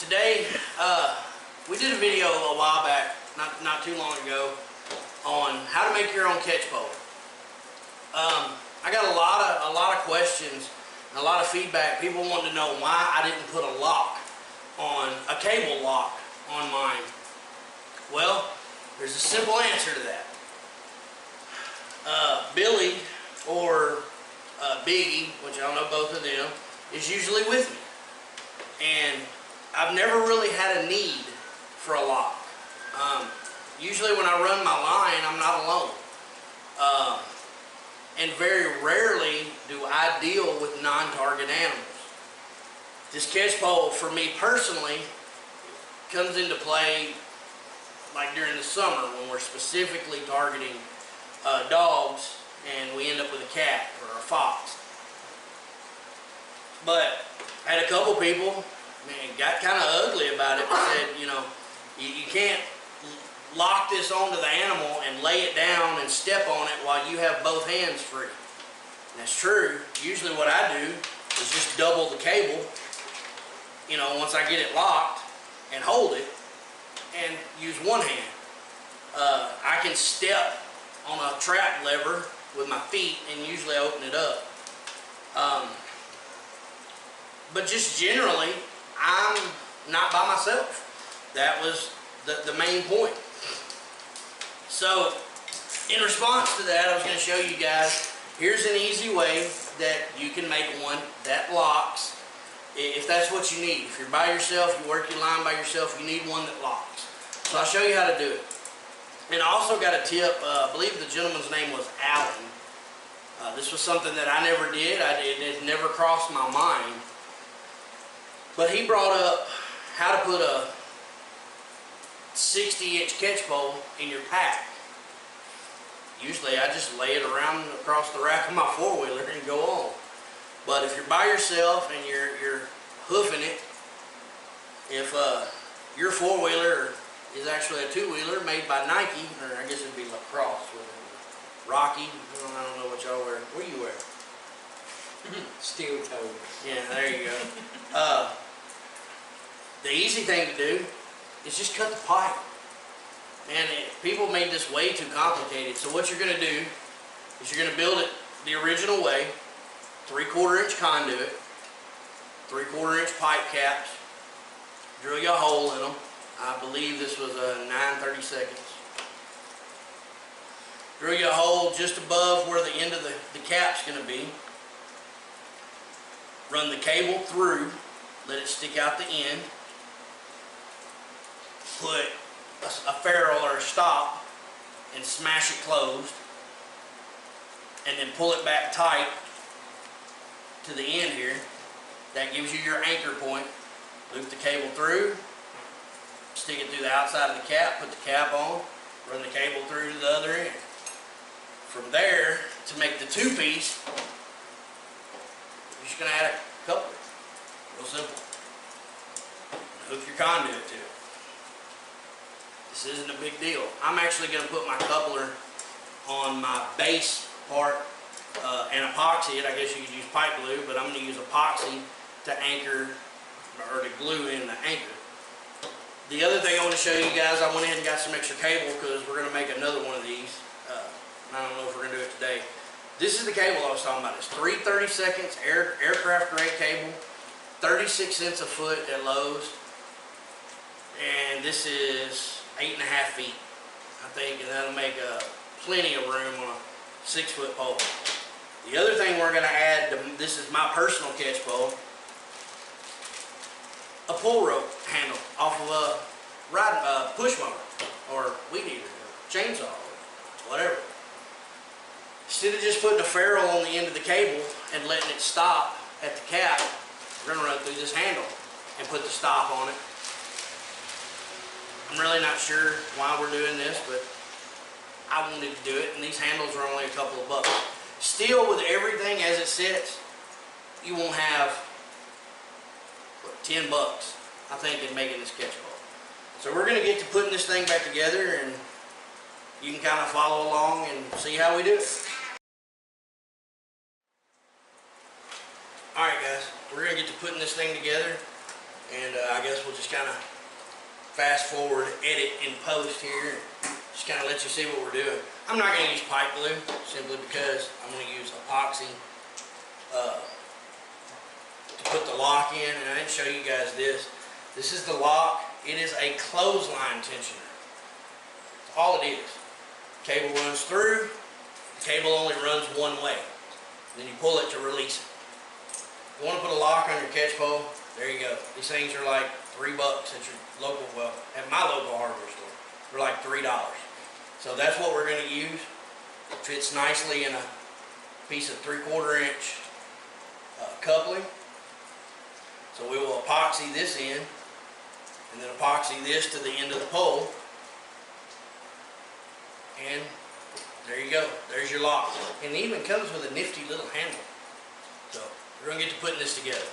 Today, we did a video a while back, not too long ago, on how to make your own catch pole. I got a lot of questions and a lot of feedback. People wanted to know why I didn't put a lock on a cable lock on mine. Well, there's a simple answer to that. Billy or Biggie, which I don't know both of them, is usually with me, and I've never really had a need for a lock. Usually when I run my line, I'm not alone. And very rarely do I deal with non-target animals. This catch pole, for me personally, comes into play like during the summer when we're specifically targeting dogs and we end up with a cat or a fox. But I had a couple people, man, got kind of ugly about it, said, you know, you can't lock this onto the animal and lay it down and step on it while you have both hands free. And that's true. Usually what I do is just double the cable, you know, once I get it locked, and hold it and use one hand. I can step on a trap lever with my feet and usually open it up. But just generally, I'm not by myself. That was the main point. So, in response to that, I was going to show you guys, here's an easy way that you can make one that locks, if that's what you need. If you're by yourself, you work your line by yourself, you need one that locks. So I'll show you how to do it. And I also got a tip, I believe the gentleman's name was Alan. This was something that I never did. It never crossed my mind. But he brought up how to put a 60-inch catch pole in your pack. Usually I just lay it around across the rack of my four-wheeler and go on. But if you're by yourself and you're hoofing it, if your four-wheeler is actually a two-wheeler made by Nike, or I guess it'd be lacrosse, Rocky, I don't know what y'all wear. What do you wear? Steel toe. Yeah, there you go. The easy thing to do is just cut the pipe. And people made this way too complicated. So what you're going to do is you're going to build it the original way, 3/4 inch conduit, 3/4 inch pipe caps, drill you a hole in them. I believe this was a 9/32. Drill you a hole just above where the end of the cap's going to be. Run the cable through, let it stick out the end. Put a ferrule or a stop and smash it closed. And then pull it back tight to the end here. That gives you your anchor point. Loop the cable through, stick it through the outside of the cap, put the cap on, run the cable through to the other end. From there, to make the two-piece, you're just going to add a coupler. Real simple. Hook your conduit to it. This isn't a big deal. I'm actually going to put my coupler on my base part and epoxy it. I guess you could use pipe glue, but I'm going to use epoxy to anchor or to glue in the anchor. The other thing I want to show you guys, I went ahead and got some extra cable because we're going to make another one of these. I don't know if we're going to do it today. This is the cable I was talking about. It's 3/32 aircraft grade cable, 36 cents a foot at Lowe's, and this is 8.5 feet, I think, and that'll make plenty of room on a 6-foot pole. The other thing we're going to add, this is my personal catch pole, a pull rope handle off of a push mower or weed eater or chainsaw or whatever. Instead of just putting a ferrule on the end of the cable and letting it stop at the cap, we're going to run through this handle and put the stop on it. I'm really not sure why we're doing this, but I wanted to do it, and these handles are only a couple of bucks. Still, with everything as it sits, you won't have, what, 10 bucks, I think, in making this catch pole. So we're going to get to putting this thing back together, and you can kind of follow along and see how we do it. Alright guys, we're going to get to putting this thing together, and I guess we'll just kind of fast forward, edit in post here, just kind of let you see what we're doing. I'm not going to use pipe glue simply because I'm going to use epoxy to put the lock in, and I didn't show you guys this. This is the lock. It is a clothesline tensioner. That's all it is. Cable runs through. The cable only runs one way. Then you pull it to release it. You want to put a lock on your catch pole? There you go. These things are like $3 at your local, well, at my local hardware store. They're like $3. So that's what we're going to use. It fits nicely in a piece of 3/4 inch coupling. So we will epoxy this in, and then epoxy this to the end of the pole. And there you go. There's your lock. And it even comes with a nifty little handle. So we're going to get to putting this together.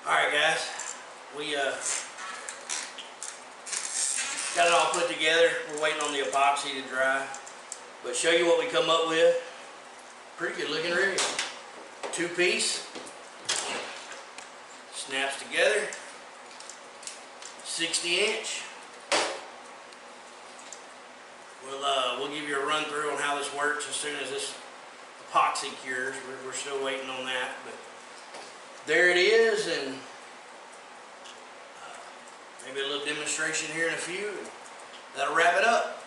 Alright guys, we got it all put together. We're waiting on the epoxy to dry. But show you what we come up with. Pretty good looking rig. 2-piece. Snaps together. 60-inch. We'll give you a run through on how this works as soon as this epoxy cures. We're still waiting on that. But there it is, and maybe a little demonstration here in a few, and that'll wrap it up.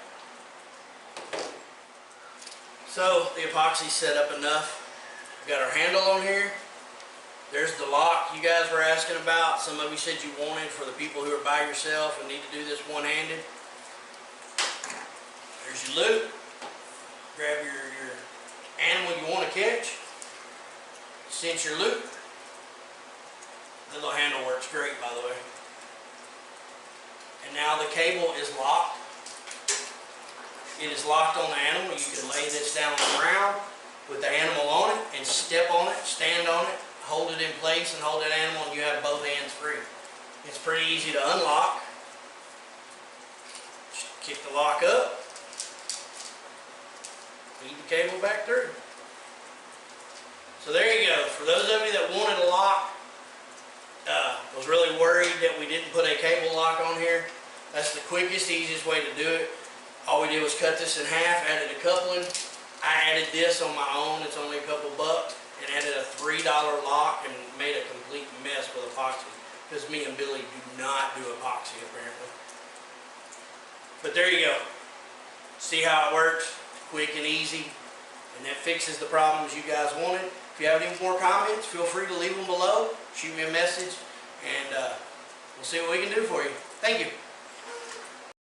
So the epoxy's set up enough. We've got our handle on here. There's the lock you guys were asking about. Some of you said you wanted for the people who are by yourself and need to do this one-handed. There's your loop. Grab your animal you want to catch. Cinch your loop. The little handle works great, by the way. And now the cable is locked. It is locked on the animal. You can lay this down on the ground with the animal on it and step on it, stand on it, hold it in place and hold that animal, and you have both hands free. It's pretty easy to unlock. Just kick the lock up. Feed the cable back through. So there you go. For those of you that wanted a lock, was really worried that we didn't put a cable lock on here, that's the quickest, easiest way to do it. All we did was cut this in half, added a coupling. I added this on my own, it's only a couple bucks, and added a $3 lock and made a complete mess with epoxy, because me and Billy do not do epoxy apparently. But there you go. See how it works? Quick and easy, and that fixes the problems you guys wanted. If you have any more comments, feel free to leave them below. Shoot me a message, and we'll see what we can do for you. Thank you.